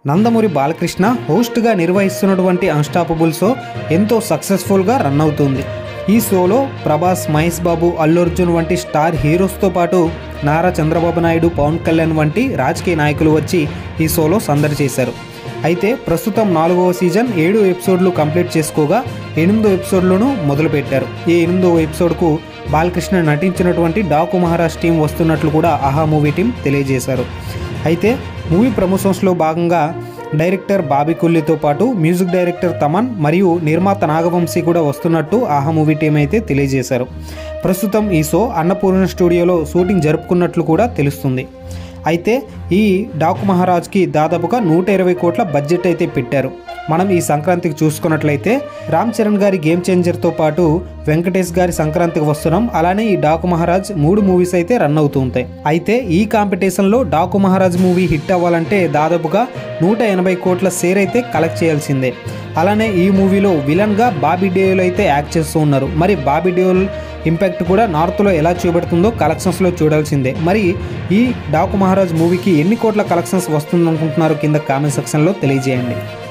నందమూరి బాలకృష్ణ హోస్ట్గా నిర్వహిస్తున్నటువంటి unstoppable show ఎంతో సక్సెస్ఫుల్గా రన్ అవుతుంది. ఈ షోలో ప్రభాస్, మహేష్ బాబు, అల్లు అర్జున్ వంటి స్టార్ హీరోస్తో పాటు నారా చంద్రబాబు నాయుడు, పవన్ కళ్యాణ్ వంటి రాజకీయ నాయకులు వచ్చి ఈ షోలో సందడి చేశారు. అయితే ప్రస్తుతం 4వ సీజన్ 7 ఎపిసోడ్లు కంప్లీట్ చేసుకోగా 8వ ఎపిసోడ్లను మొదలుపెట్టారు. ఈ 8వ ఎపిసోడ్కు బాలకృష్ణ నటించినటువంటి డాకు మహారాజ్ టీం వస్తున్నట్లు కూడా ఆహా మూవీ టీం తెలియజేశారు. అయితే మూవీ ప్రమోషన్స్లో భాగంగా డైరెక్టర్ బాబీ కొల్లితో పాటు మ్యూజిక్ డైరెక్టర్ తమన్ మరియు నిర్మాత నాగవంశీ కూడా వస్తున్నట్టు ఆహా మూవీ టీం అయితే తెలియజేశారు. ప్రస్తుతం ఈ షో అన్నపూర్ణ స్టూడియోలో షూటింగ్ జరుపుకున్నట్లు కూడా తెలుస్తుంది. అయితే ఈ డాకు మహారాజ్కి దాదాపుగా 120 కోట్ల బడ్జెట్ అయితే పెట్టారు. మనం ఈ సంక్రాంతికి చూసుకున్నట్లయితే రామ్ చరణ్ గారి గేమ్ చేంజర్తో పాటు వెంకటేష్ గారి సంక్రాంతికి వస్తున్నాం. అలానే ఈ డాకు మహారాజ్ 3 మూవీస్ అయితే రన్ అవుతూ ఉంటాయి. అయితే ఈ కాంపిటీషన్లో డాకు మహారాజ్ మూవీ హిట్ అవ్వాలంటే దాదాపుగా 180 కోట్ల షేర్ అయితే కలెక్ట్ చేయాల్సిందే. అలానే ఈ మూవీలో విలన్గా బాబీ డియోల్ అయితే యాక్ట్ చేస్తూ ఉన్నారు. మరి బాబీ డియోల్ ఇంపాక్ట్ కూడా నార్త్లో ఎలా చూపెడుతుందో కలెక్షన్స్లో చూడాల్సిందే. మరి ఈ డాకు మహారాజ్ మూవీకి ఎన్ని కోట్ల కలెక్షన్స్ వస్తుందనుకుంటున్నారు కింద కామెంట్ సెక్షన్లో తెలియజేయండి.